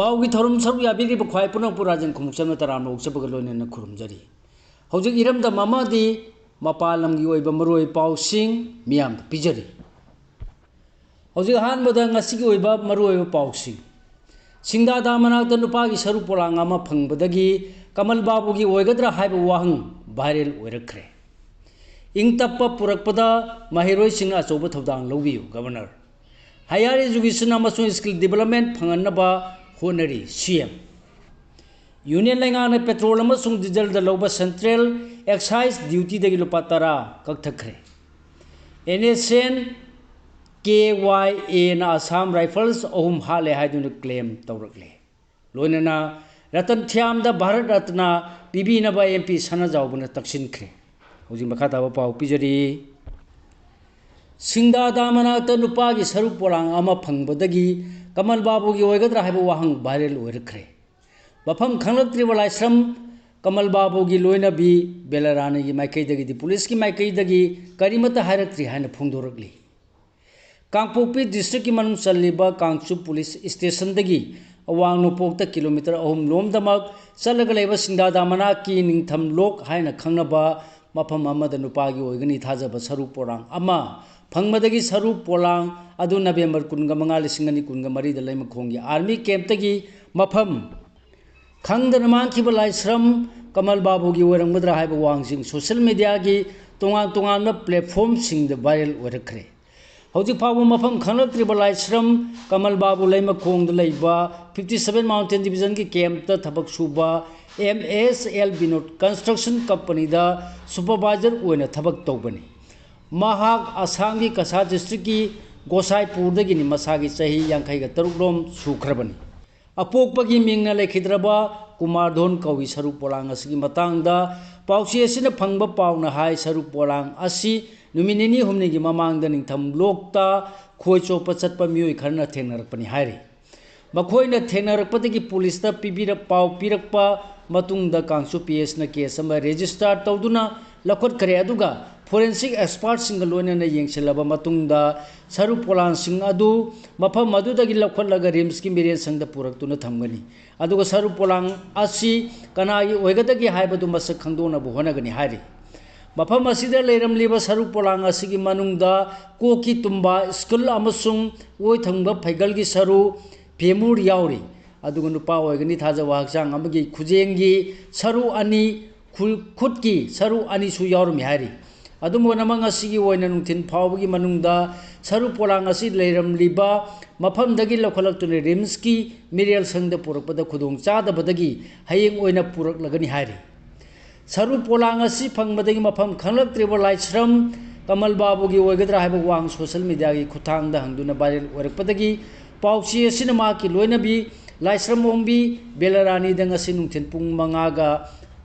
पाउगी थौरम सरुक याबीरीब ख्वाई पुनः पुराजन खुमुक्चम तराम लोकचबग लोइनेना खुरुमजरी हौजिक इरमदा ममादी मपालमगी ओइबा मरोय पाउसिंग मियाम पिजरी हौजिक हानबदा ngasiगी ओइबा मरोय पाउसिंग सिंगदादा मनाकदा नुपागी सरु पोलांग अमा फंगबदगी कमल बाबूगी ओइगद्रा हाइबा वाहंग वायरल ओइरखरे इंगतप्पा पुरकपदा महिरोय सिंह अचौबा थौदांग लौबियु गवर्नर हायर एजुकेशन अमसुंग स्किल डेवलपमेंट फंगनबा होनरी सीएम यूनियन लैंगाना पेट्रोल अमसुंग डीजल दा लौबा सेंट्रल एक्साइज ड्यूटी दगी लुपा 10 कक्थखरे एनएसएन KYA ना असम राइफल्स अहुम हाले हाइदुन क्लेम तौरकले लोइनना रतन थ्याम दा भारत रत्न पीबीनबा एमपी सना जावबना तक्सिनखरे हौजिक मखाताबा पाउ पिजरी सिंगदादा मनाकता नुपागी सरु पोलांग अमा फंगबदगी कमल बाबूगी ओइगद्रा हाइबा वाहंग वायरल ओइरखरे मफम खंगलक्त्रिबा लाइस्रम कमल बाबूगी लोइनबी बेलारानी माइकैदगी पुलिस की माइकैदगी करीमता हाइरक्त्रि हाइना फोंदोरकली कांगपोक्पी डिस्ट्रिक्ट की मनुंग चल्लिबा कांगचु पुलिस स्टेशन दगी अवांग नोपोक्ता किलोमीटर अहुम लोमदमक चलगा लेबा सिंगदादा मनाकी निंगथम लोक हाइना खंगनबा मफम अमदा नुपागी ओइगनी थाजबा सरु पोलांग अमा फंगमदगी सरु पोलांग अदु नवेंबर 15 दा लैमखोंगी आर्मी कैंप तगी मफम खंगदन मांखिबा लाइस्रम कमल बाबूगी ओइरंगद्रा हाइबा वांगसिंग सोशल मीडिया की तोंगान प्लेटफॉर्म सिंग द वायरल ओइरखरे हौजिक फावो मफम खंगलक्त्रिबा लाइस्रम कमल बाबू लैमखोंग द लैबा 57 माउंटेन डिवीजन की कैंप ता थबक सुबा MSL विनोद कंस्ट्रक्शन कंपनी दा सुपरवाइजर ओइना थबक तौबनी महाग आसाम की कसा डिस्ट्रिक्ट की गोसाईपुर दगिनी मसागी चाही 53 रोम सुखरबनी अपोक्पगी मिंगना लेखिद्रबा कुमारधोन कवि सरु पोलांग असगी मतंगदा पाउसी असिना फंगबा पाउना हाई सरु पोलांग असि नुमिनिनी हुमनिगी ममांगदा निंगथम लोकता खोइचोपा चटपा मियोय खरना थेंगनरकपनी हाइरि मखोइना थेंगनरकपदगी पुलिसता पिबिरा पाउ पिरकपा मतुंगदा कांगसु PS ना केस अमा रजिस्टर तौदुना लखोटखरे अदुगा फोरेंसिक एक्सपर्ट सिंग लोइनना येंगसिलबा मतुंगदा सरु पोलांग सिंग अदु मफम मदुदगी लखोटलगा रिम्स की मिरेल संगदा पुरक्तुना थमगनी अदुगा सरु पोलांग असि कनागी ओइगदगी हाइबदु मसक खंगदोनबु होनगनी हाइरि मफम असिदा लेरमलिबा सरु पोलांग असिगी मनुंगदा कोकी तुम्बा स्कूल अमसुंग ओइथंगबा फैगलगी सरु फेमुर याउरी अदुगा नुपा ओइगनी थाजबा हक्चांग अमगी खुजेंगी सरु अनि खुदकी सरु अनि सु याउरमी हाइरि अदुमोनमंग असिगी ओइना नुंथिन फावबगी मनुंगदा सरु पोलांग असि लेरमलिबा मफमदगी लखोलक्तुने रिम्स की मिरेल संगदा पुरकपदा खुदोंग चादबदगी हयेंग ओइना पुरकलगनी हाइरि सरु पोलांग असि फंगबदगी मफम खंगलक्त्रिबा लाइस्रम कमल बाबूगी ओइगद्रा हाइबा वांग सोशल मीडिया की खुथांगदा हंगदुना वायरल ओइरकपदगी पाउसी असिना माकी लोइनबी लाइस्रम ओंबी बेलारानी दंग असि नुंथिन पुंग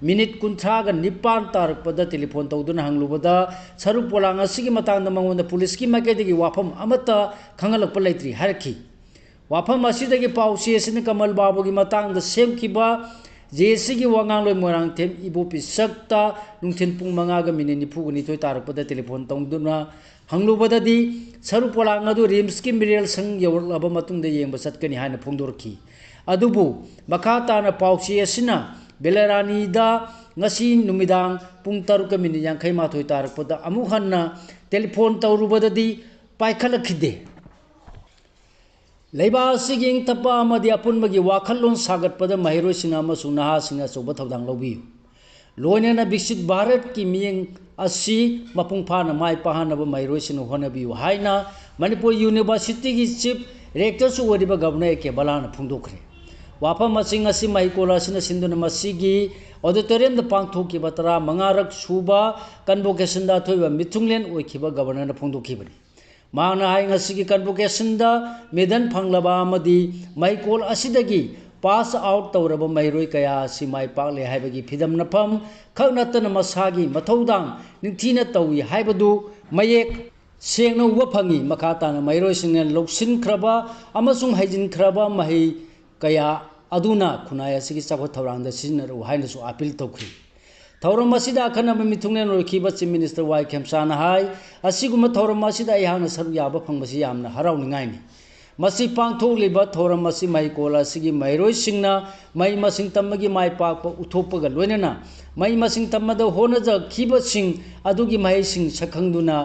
5:19 तारकपदा टेलीफोन तौदुना हंगलुबदा सरु पोलांग असिगी मतंगदा मंगोंदा पुलिस की माइकैदगी वाफम अमता खंगलकपा लैत्रि हारखी वाफम असिदगी पाउसी असिना कमल बाबूगी मतंगदा सेमखिबा JC की वांगांलोय मोरांग थेम इबोपी सक्ता नुंथिन पुंग 5:92 तारकपदा टेलीफोन तौदुना हंगलुबददी सरु पोलांग अदु रिम्स की मिरेल संग यौरलबा मतुंगदा येंबा चटकनी हाइना फोंदोरखी अदुबु मखा ताना पाउसी असिना बेलारानीदा ngasi numidang pung 7:51 तारकपदा अमु हन्ना टेलीफोन तौरुबददी पाइखलखिदे लेबासिगिंग तपा अमदि अपुनबगी वाखल्लोन सागतपदा महिरोसिंग अमसुंग नहासिंग अचौबा थौदांग लौबियु लोइनना विकसित भारत की मियंग असि मपुंग फाना माइ पाहनबा महिरोसिंग होनबियु हाइना मणिपुर यूनिवर्सिटी की चीफ रेक्टर सु ओरिबा गवर्नर के बलाना फोंदोखरे वाफम मसिंग असि महिकोला असिना सिंधुना मसिगी ऑडिटोरियम द पांगथोखिबा 15 सुबा कन्वोकेशन दा थोइबा मिथुंगलेन ओइखिबा गवर्नर फोंदोखिबनी मांगना हाइ ngasiगी कन्वोकेशन दा मेदन फंगलबा अमदि महिकोल असिदगी पास आउट तौरबा महिरोय कया असि माइ पाकले हाइबगी फिदम नफम खगनतन मसागी मथौदांग निंथीना तौई हाइबदु मयेक सेंगना उबा फंगी मखाताना महिरोय सिंगना लौसिनख्रबा अमसुंग हाइजिनख्रबा महि कया अदुना खुनाय असिगी चाखो थौरांगदा सिजनरु हाइनसु अपील तौखरी थौरम असिदा अखनब मिथुंगलेन ओइखिबा चीफ मिनिस्टर वाई खेमसाना हाइ असिगुम थौरम असिदा याहना सरु याबा फंगबसि यामना हराउनिंगाइनि मसी पांगथोक्लिबा थौरम मसी महिकोल असिगी महिरोइसिंगना मई मसिंग तम्मगी माय पाकपा उथोपगा लोइनना मई मसिंग तम्मदा होनजखिबसिंग अदुगी महिसिंग सखंगदुना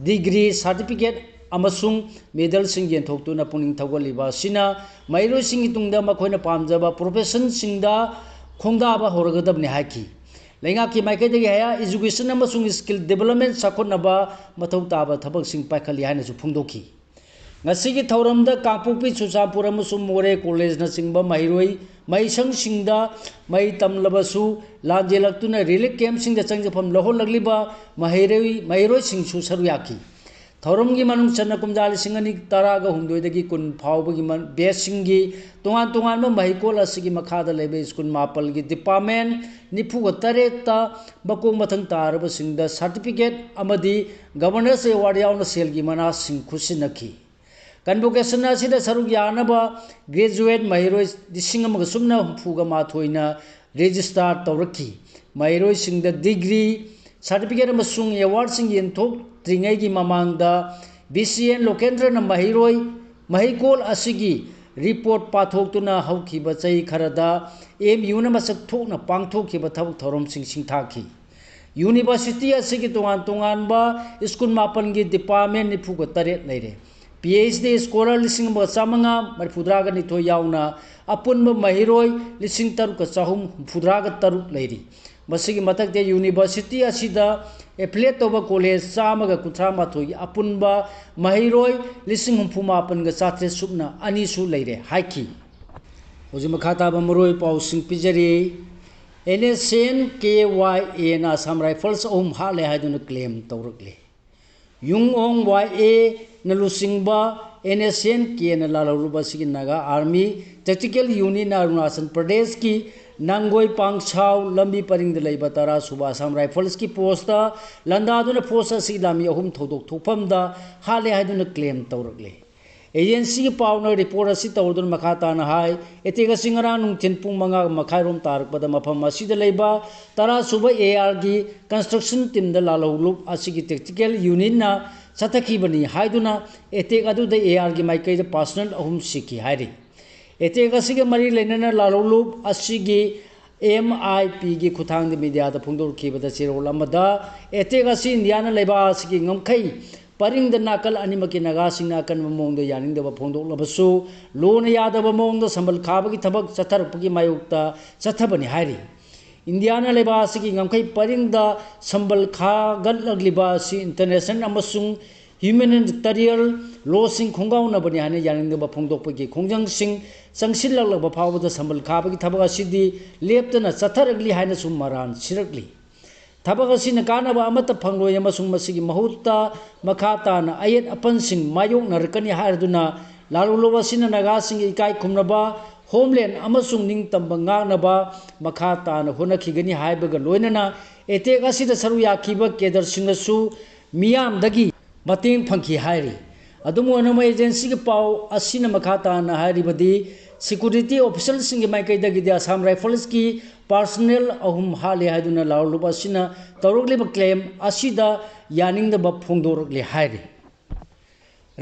डिग्री सर्टिफिकेट अमसुंग मेडल सिंग येंथोक्तुना पुनिंग थौगलिबा सिना महिरोइसिंगी तुंगदा मखोइना पामजबा प्रोफेशन सिंगदा खोंगदाबा होरगदबने हाकी लेंगा की माइकैदगी हाया एजुकेशन अमसुंग स्किल डेवलपमेंट साखोनबा मथौ ताबा थबक सिंग पाइखली हायनासु फुंगदोखी ngasi thauramda Kangpokpi Churachandpur amasung More College na chingba mairoi maisang singda mai tamlabasu lanjelaktuna relief camp singda changjafam loholagliba mairoi singsu saruyaki thauramgi manung channa kumjali singani taraga humdoidagi kun phawbagi man besingi tongan ma mahikol asigi makhada lebe school mapal gi department nifu tareta bakong mathang taraba singda certificate amadi governors award yauna selgi mana sing khusinaki convocation asida saruk yanaba graduate mahiroi dising amaga sumna humfuga mathoina register tawraki mahiroi singda degree certificate amasung award sing yenthok tringai gi mamangda BCN Lokendra na mahiroi mahikol asigi report pathoktuna haukiba chai kharada MU na masak thokna pangthokhiba thabuk thorom sing singthaki university asigi tongan ba school mapan gi department ni phuga taret leire PhD scholar lising ba samanga marfudraga ni tho yauna apunba mahiroi lising taruka chahum fudraga taruk leiri masigi matak de university asida affiliate toba college samaga kuthra mathoi apunba mahiroi lising humphuma apan ga chatre subna ani su leire haiki hoji makhata ba moroi pau sing pijari NSN KYA na Assam Rifles hale haiduna claim tawrukle yung ong YA na lusingba NSN ki na lalaruba sigi naga army tactical unit na Arunachal Pradesh ki nangoi pangchau lambi paring de leiba tara suba Assam Rifles ki posta landa duna posta si lami ahum thodok thopam da hale haiduna claim tawrukle agency ki pawna report asi tawdun makhata na hai etega singara nung tinpung manga makhairom tarakpada mafam asida leiba tara suba AR gi construction team da lalolup asigi tactical unit na sathaki bani haiduna eteg adu da AR gi maikai da personal ahum siki hairi eteg asigi mari lenana lalolup asigi MIP gi khuthang de media da phungdor khibada chirol amada eteg asi India na leiba asigi ngamkhai paring da nakal animaki naga sing nakan mamong da yaning da phongdok labasu lona yada mamong da sambal khabagi thabak chatharpagi mayukta chathabani hairi Indiana leba asigi ngamkai paring da sambal khagal lagliba si international amasung humanitarian law sing khongau na bani hane yaning da phongdok pagi khongjang sing changsil lagba phawa da sambal khabagi thabak asidi leptana chatharagli haina sum maran sirakli tabak asina kanaba amata phangloi amasung masigi mahutta makhata na ayet apan sing mayok narkani harduna laluloba sina naga sing ikai khumnaba homeland amasung ning tamba nganaba makhata na honakhigani haibaga loinana etek asida saru yakhiba kedar singasu miyam dagi mating phangki hairi adumu anama agency ki paw asina makhata na hairibadi security official sing maikai dagi da Assam Rifles ki personnel ahum hale haiduna lauluba sina tawrukliba claim asida yaning da ba phongdorukli hairi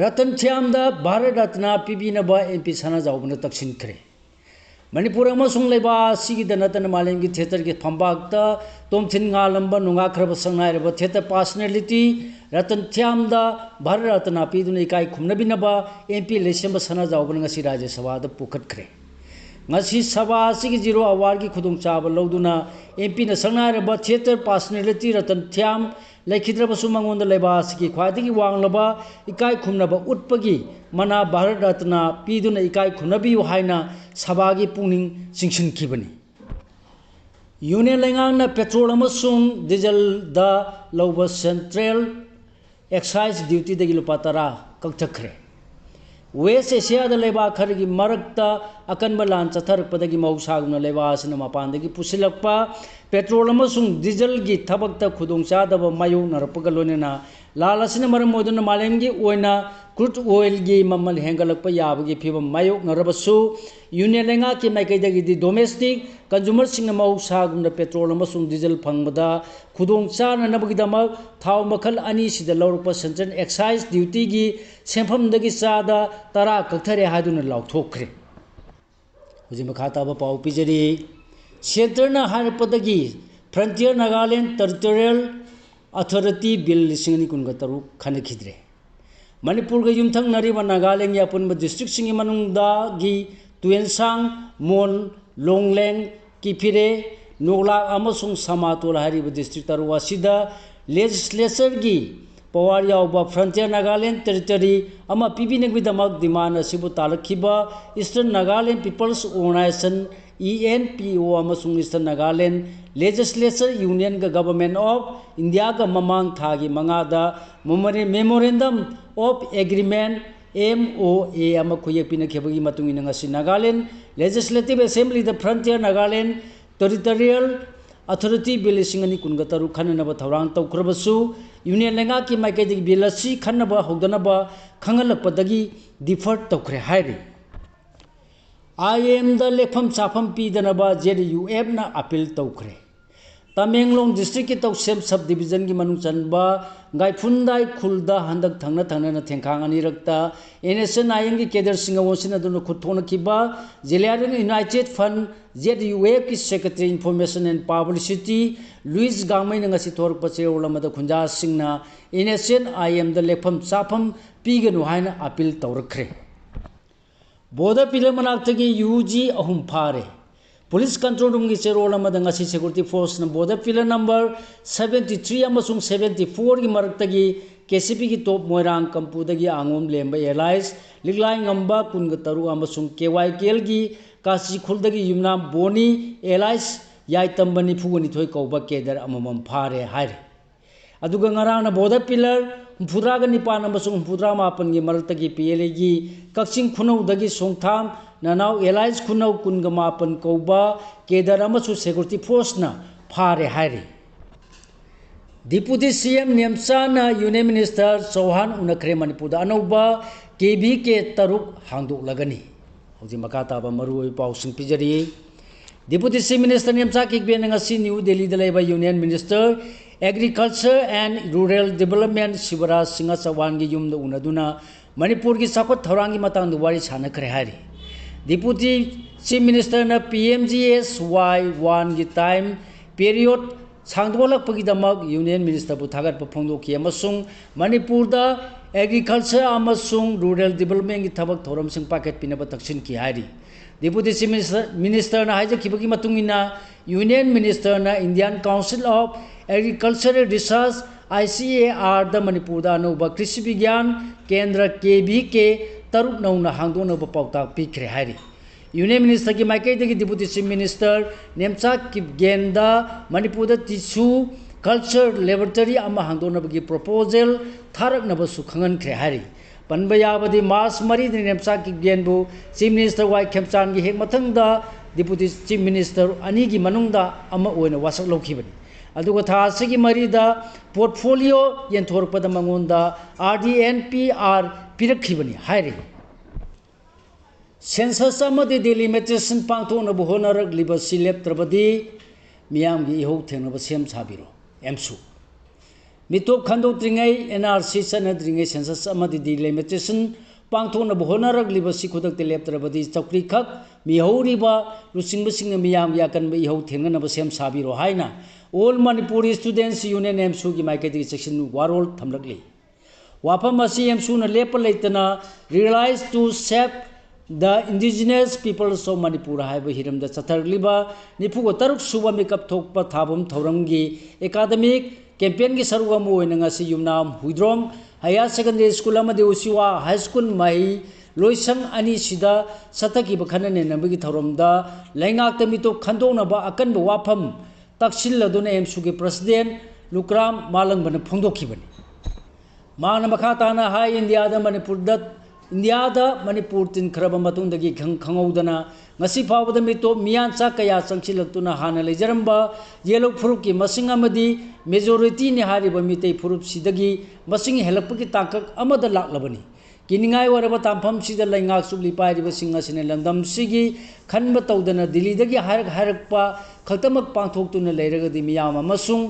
Ratan Thiam da Bharat Ratna PB na ba MP sana jawbna taksin khre Manipur amasung leiba sigi da natan malengi theater ki phambakta tomthin nga lamba nunga khraba sangnai reba theater personality Ratan Thiam da Bharat Ratna piduna ikai khumnabina ba MP lesem sana jawbna ngasi Rajya Sabha da pukhat khre ngasi sabha sigi zero award ki khudung chaba loduna MP na sangnai reba theater personality Ratan Thiam laikhidraba sumangonda leiba sigi khwaidagi wanglaba ikai khumnaba utpagi mana Bharat Ratna piduna ikai khumnabi haina sabagi pungning singsin khibani Union lengang na petrol amasung diesel da loba central excise duty dagi lupatara kakthakre West Asia da leba khargi marakta akanba lan chatharpadagi mausagna leba asina mapandagi pusilakpa petrol amasung diesel gi thabakta khudong chadaba mayu narapga lonena lalasina maram moduna malemgi oina crude oil की ममल हेंगलप याबगी फिवम मायोकनरबसु union लेंगा की माइकैदगी domestic consumer सिंग मौसागुम petrol अमसुंग diesel फंगबदा खुदोंग चाननबगीदमक थाव मखल अनी सिदा लौरप central excise duty की सेंफमदगी चादा तरा कक्थरे हादुना लाउथोखरे हुजी मखा ताबा पाउ पिजरी सेंटरना हारपदगी frontier Nagaland territorial authority bill 2023 खनखिद्रे मणिपुर के युमथंगनरिब नागालैंड यापुनब डिस्ट्रिक्ट सिंगी मनुंगदागी तुएनसांग मोन लोंगलेंग किफिरे नोगलाक अमसुंग समातोल हारिब डिस्ट्रिक्ट तरुवा सिदा लेजिस्लेचर की पवार यावबा फ्रंटियर नागालैंड टेरिटरी अमा पिबिनगविदमक डिमांड असिबु तालखिबा eastern Nagaland peoples organisation ENPO अमसुंग ईस्टर्न नागालैंड लेजिस्लेचर यूनियन का गवर्नमेंट ऑफ इंडिया का ममांग थागी मंगादा मेमोरेंडम ऑफ एग्रीमेंट MOA अमा खुयेपिन खेबगी मतुंग नंगसी नागालैंड लेजिस्लेटिव असेंबली द frontier Nagaland territorial authority bill 2023 खननब थौरांग तौख्रबसु यूनियन लेंगा की माइकेदी बिल असि खनब हौदनब खंगलपदगी डिफर तौख्रे हाइरि IM द लेखम चाफम पीदनब JDUF ना अपील तौख्रे तमेंगलोंग डिस्ट्रिक्ट की तौसेम सब डिवीजन की मनुंग चनबा गाइफुंदाई खुलदा हंदक थंगना थंगना थेंखांग अनिरक्ता NSN आयंग की केडर सिंगवोसिन दुन खुथोन किबा जिलायरंग यूनाइटेड फंड JDUF की secretary information and publicity Louis Gangmei नंगसी थोरक पचे ओलमद खुंजा सिंगना NSN IM द लेखम चाफम पीगनु हाइना अपील तौरखरे बोदा पिले मनाक्तगी UG अहुम फारे पुलिस कंट्रोल रूम की चेरोल अमदंगसी सिक्योरिटी फोर्स न बोर्डर पिलर नंबर 73 अमसुंग 74 की मरक्तगी KCP की टॉप मोइरांग कंपूदगी आंगोम लेंबा एलाइस लिगलाइ ngamba कुनग तरु अमसुंग KYKL की कासी खुलदगी युमना बोनी एलाइस याइतंबनी फुगनी थोय कौबा केदर अममम फारे हाइरे अदुगा ngarang na border pillar फुद्राग निपान अमसुंग फुद्रा मापन की मरक्तगी PLA की कक्सिंग खुनौदगी सोंगथाम ननाव एलाइस खुनौ कुनग मापन कौबा केदर अमसु सिक्योरिटी फोर्स ना फारे हाइरे डिप्यूटी CM नेमचाना यूनियन मिनिस्टर चौहान उनखरे मणिपुर अनौबा KVK तरुक हांदोलगनी हौजी मका ताबा मरुओय पाउसिंग पिजरी deputy chief minister Nemcha Kipgen ngasi new Delhi द लेबा union minister agriculture and rural development Shivraj Singh Chauhan की युम उनदुना मणिपुर की चाखोट थौरांगी मतंग वारी सानखरे हाइरि डिप्यूटी चीफ मिनिस्टर न PMGSY1 की टाइम पीरियड सांगदोलकपगिदमक यूनियन मिनिस्टर बु थागत फोंदोखि अमसुंग मणिपुर दा एग्रीकल्चर अमसुंग रूरल डेवलपमेंट की थबक थौरम सिंग पाकेट पिनब तक्सिन की हाइरि डिप्यूटी चीफ मिनिस्टर न हाइजखिबगी मतुंगिना यूनियन मिनिस्टर न Indian council of agricultural research ICAR the Manipur दा अनौबा कृषि विज्ञान केंद्र KVK तरुक नौना हांदोनब पाउता पीखरे हाइरि यूनियन मिनिस्टर की माइकैदगी डिप्यूटी चीफ मिनिस्टर नेमचा किपगेंदा मणिपुर दा टिश्यू कल्चर लेबोरेटरी अमा हांदोनबगी प्रपोजल थारकनबसु खंगनखरे हाइरि पनबा याबदी मार्च 3 नेमचा किपगेंबु चीफ मिनिस्टर वाई खेमचान की हेक मथंगदा डिप्यूटी चीफ मिनिस्टर अनी की मनुंगदा अमा ओइना वासक लौखिबनी अदुगा थासगी मरीदा पोर्टफोलियो येंथोरपद मंगोंदा RDNPR पिरखिबनी हाइरि सेंसस अमदी डिलिमिटेशन पांथोनब होनरगलिब सिलेप्त्रबदी मियामगी इहौ थेंगनब सेम साबिरो एमसु मितोप खंदोत्रिङै NRC सनद्रिङै सेंसस अमदी डिलिमिटेशन पांथोनब होनरगलिब सिखुदक लेप्त्रबदी चौक्रीखक मिहौरिबा लुसिंगबसिंग मियाम याकनब इहौ थेंगनब सेम साबिरो हाइना all Manipuri students union AMSU की माइकैदगी सेक्शन वारोल थमलकली वाफम असी एमसु न लेप लेतना realise to save the indigenous peoples of Manipur हाइब हिरम द चथरलिबा निफुगो तरुक सुबा मेकअप थोकप थाबम थौरंगी एकाडेमिक कैंपेन की सरुग अमु ओइना ngasi Yumnam Huidrom higher secondary school अमदि उसिवा हाई स्कूल मही लोइसंग अनि सिदा सतकी बखनने नबगी थौरमदा लैंगाक मितो खंदोनबा अकन वाफम तक्सिल्लदुना एमसु के प्रेसिडेंट लुक्राम मालंगबन फोंदोखिबनी मांगना मखा ताना हाई इंडिया मणिपुर तिनखरब मतुंदगी खंगौदना ngasi फावदा मितो मियानचा कया चंगसिलक्तुना हाना लेजरंबा येलो फुरुप की मसिंग अमदी मेजॉरिटी ने हारिब मितै फुरुप सिदगी मसिंग हेलकपगी ताकक अमद लाक्लबनी किनिंगाई वरब तामफम सिदा लैंगाक सुबली पाइरिब सिंग असिने लंदम सिगी खनब तौदना दिल्ली दगी हारकपा खतमक पांथोक्तुना लेरगदि मियाम अमसुंग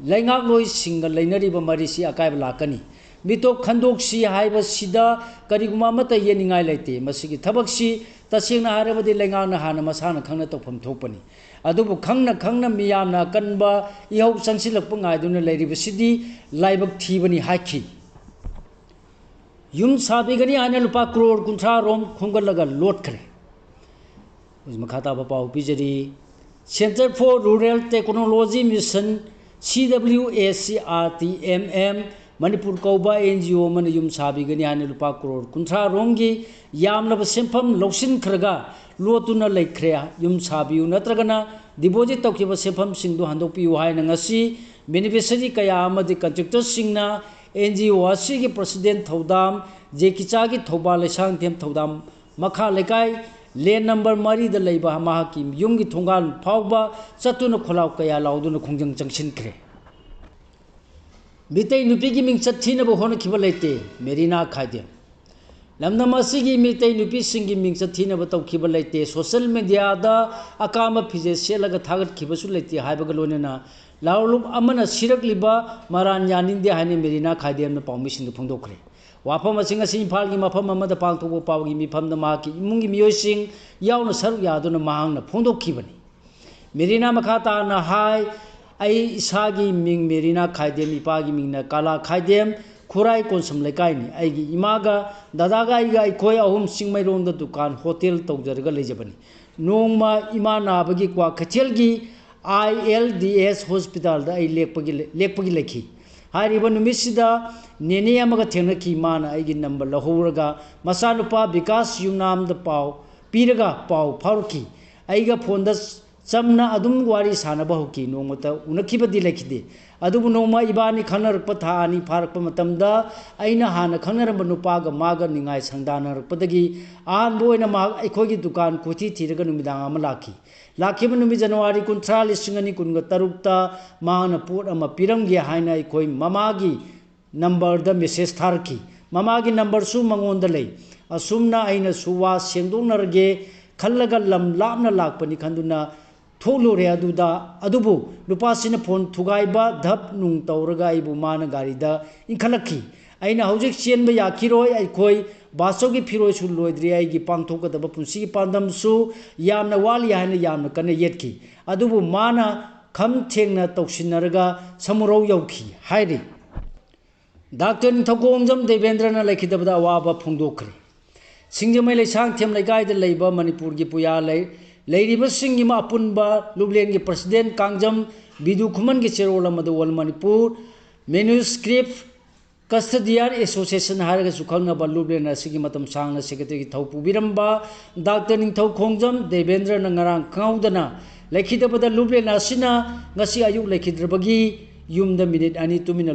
लैंगाक लोई सिंग लैनरिब मरिसी अकायब लाकनी मितो खंदोक्सी हाइब सिदा करिगुमा मत येनिंगाई लेते मसिगी थबकसी तसेंगना हारबदि लैंगाकना हाना मसाना खंगना तौफम थोकपनी अदुबु खंगना खंगना मियामना कनबा इहौ संसिलकप गायदुना लेरिबसिदि लाइबक थीबनी हाखी यूम साबीगनी आने लुपा करोड़ कुंथ्रा रोम खुंगलगा लोटखरे मखाता पाव पीजरी centre for rural technology mission CWACRTMM Manipur कौबा NGO मन यूम साबीगनी आने लुपा करोड़ कुंथ्रा रोंगी यामलब सेंफम लौसिन खरगा लोतुना लेखरे यूम साबियु नत्रगना डिपोजिट तौखिबा सेंफम सिंदु हंदोपियु हायना ngasi बेनिफिशियरी कया अमदि कंट्रैक्टर सिंगना NGO असिगी प्रेसिडेंट थौदाम जेकिचागी थौबा लेसांग थेम थौदाम मखा लेकाई लेन नंबर मरी द लेबा माहाकी युंगी थोंगाल फावबा चतुन खोलाव कया लाउदुन खोंजंग चंगसिनख्रे मितै नुपीगी मिंग चथिनबो होनखिबा लेते मेरीना खाइदे लमनम असिगी मितै नुपी सिंगी मिंग चथिनबो तौखिबा लेते सोशल मीडिया दा अकामा फिजे सेलगा थागत खिबसु लेते हाइबगा लोनेना लाउलुप अमना सिरकलिबा मरान यानिंदे हाने मेरीना खाइदेम पाउमिसिंग फोंदोखरे वाफम असिंग असि इम्फालगी मफम अमदा पांगथोको पावगी मिफमदा माकी इमुंगी मियोसिंग याउना सरु यादुना माहांगना फोंदोखिबनी मेरीना मखाताना हाय आई इसागी मिंग मेरीना खाइदेम इपागी मिंगना काला खाइदेम खुराई कोनसम लेकाइनी आईगी इमागा दादागा आईगा इखोय अहुम सिंगमैरोंदा दुकान होटल तौजरगा लेजबनी नोंगमा इमा नाबगी क्वा खचेलगी ILDS हॉस्पिटल दा आई लेखपगी लेखी हारिबा नुमिसिदा नेने अमगा थेंगनखी माना आईगी नंबर लहोरगा मसानुपा विकास युनाम द पाव पीरगा पाव फारुकी आईगा फोन दा चमना अदुम वारी सानबा होकी नोंगमता उनखिबदी लेखिदे अदुबु नोंमा इबानी खनरप था आनी फारप मतमदा आइना हाना खनरब नुपागा मागा निंगाई संदानरपदगी आहानबो ओइना मा अखोगी दुकान कोथि थिरगा नुमिदांग अमा लाखिब नुमि जनवरी 19 माना पोट अमा पिरंगे हाइना अखोई ममागी नंबर द मेसेज थारकी ममागी नंबर सु मंगोंद लई असुमना आइना सुवा सेंदोंनरगे खल्लगा लम लापना लाकपनी खंदुना थोलुरे अदुदा अदुबु लुपासिन फोन थुगाइबा धप नुंग तौरगा आइबु मान गारीदा इंखलखी आइना हौजिक चेनबा याखिरोय अखोई बासोगी फिरोयसु लोइद्रि आइगी पांथोकदब पुंसी पांदमसु यामना वाली हायना यामना कने येतकी अदुबु माना खम थेंगना तौसिनरगा समुरौ यौखी हाइरि डॉक्टर निथौकोंजम देवेंद्रना लेखिदबदा अवाबा फोंदोखरे सिंगजमै लेसांग थेम लेगाइदा लेबा मणिपुर की पुया लेरिबसिंगी अपुनबा लुबलेन की प्रेसिडेंट कांगजम बिदु खुमन की चेरोल वल मणिपुर मेन्यूस्क्रिप्ट कस्टडियन एसोसिएशन हारगा सुखंगबा लुबलेन असिगी मतम सांगना सेक्रेटरी थौ पुबिरंबा डॉक्टर निथौकोंजम देवेंद्र नंगरांग खंगौदना लेखिदबदा लुबलेन असिना ngasi ayuk लेखिद्रबगी युमदा मिनिट अनि तुमिना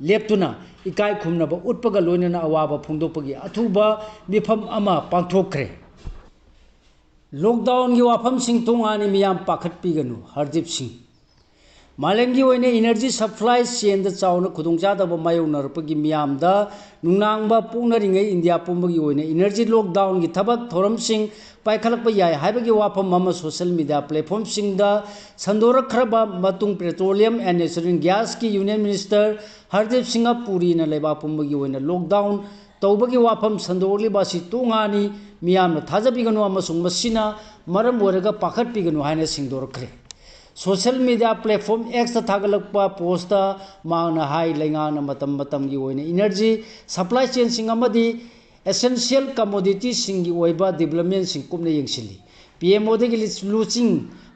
लेप्तुना इकाय खुमनबा उत्पगा लोइनना अवाबा फोंदोपगी अथुबा मिफम अमा पांथोखरे लॉकडाउन की वाफम सिंह तोंगानी मियाम पाखटपीगनु हरदीप सिंह मालेमगी ओइने एनर्जी सप्लाई चेन द चाउना खुदोंचादब मायोनरपगी मियामदा नुंगनांगबा पोंगनरिङै इंडिया पुंबगी ओइने एनर्जी लॉकडाउन की थबक थोरम सिंह पाइखलकपा याय हाइबगी वाफम अमा सोशल मीडिया प्लेटफॉर्म सिंगदा संदोरखरबा मतुंग पेट्रोलियम एंड नेचुरल गैस की यूनियन मिनिस्टर हरदीप सिंह पुरी न लेबा पुंबगी ओइने लॉकडाउन तौबगी वाफम संदोरलिबासी तोंगानी मियामना थाजबिगनु अमसुंग मसिना मरम ओरगा पाखटपिगनु हाइना सिंगदोरखरे सोशल मीडिया प्लेटफॉर्म एक्स थागलकपा पोस्ट मांगना हाई लेंगाना मतम मतमगी ओइने एनर्जी सप्लाई चेन सिंग अमदी एसेंशियल कमोडिटी सिंगी ओइबा डेवलपमेंट सिंग कुमने यंगसिली PMO दगी लुचिंग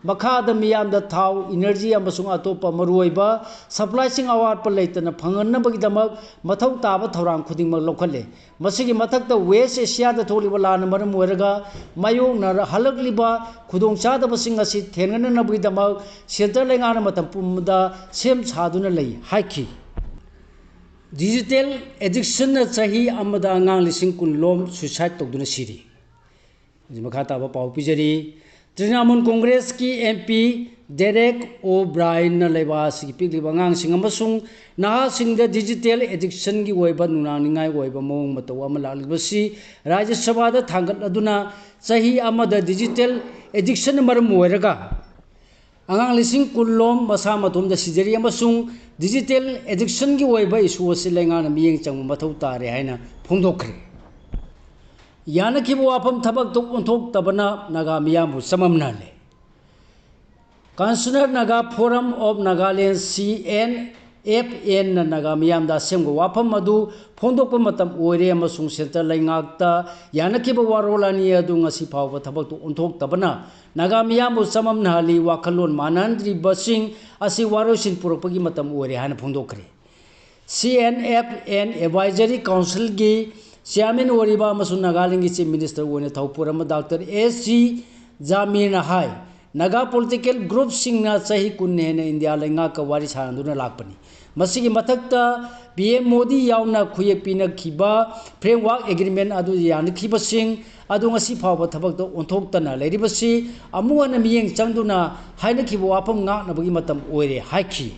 मखाद मियामदा थाव एनर्जी अमसुंग अतोपा मरुओइबा सप्लाई सिंग अवार्ड पर लेतना फंगनबगीदमक मथौ ताबा थौरांग खुदिंगमक लौखले मसिगी मथक्ता वेस्ट एशिया दा थोलिबा लान मरम ओरगा मायोंगना हलकलिबा खुदोंचादबसिंग असि थेंगननबगीदमक सेंटर लेंगाना मतम पुमदा सेम सादुना लई हाइखी डिजिटल एडिक्शन चाही अमदा अंगांग लिसिंग कुनलोम सुसाइड तौदुना सिरी मखा ताबा पाव पिजरी तृणमूल कांग्रेस की MP Derek O'Brien लेबासी पिकलिब आगांसिंग अमसुंग नहासिंग डिजिटल एडिक्शन की ओइबा नुनानिंगाय ओइबा मोंग मतौ अमा लालिबसी राज्य सभा दा थांगत अदुना सही अमदा डिजिटल एडिक्शन मरम ओइरगा आगां लिसिंग कुल्लोम मसा मतुम दा सिजरी अमसुंग डिजिटल एडिक्शन की ओइबा इशू असि लेंगाना मियेंग चंग मथौ तारे हाइना फोंदोखरे यानखिबो वाफम थबक तो ओंथोक तबना Naga मियामु सममनाले Councillor Naga Forum of Nagaland CNFN na Naga miyam da semgo wapam madu phondokpa matam oire amasung center laingakta yanakiba warolani adu ngasi phawba thabak tu onthok tabana Naga miyam bu samam nahali wakhalon manandri basing asi warosin puropagi matam oire hana phondokre CNFN Advisory Council gi chairman oriba amasung Nagaland gi chief minister one thawpurama Dr. SG Jamir hai Naga political group singna sahi kunne ne India lenga ka wari sanaduna lakpani masigi mathakta PM Modi yauna khuye pina khiba framework agreement adu yan khiba sing adu ngasi phawba thabak to onthok tana leribasi amuana miyeng changduna haina khiba wapam nga na bagi matam oire haiki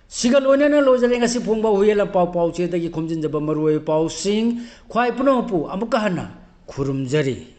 sigal onena lojale ngasi phongba huyela paw paw che dagi khomjin jaba maroi paw sing khwai puno pu amuka hana khurumjari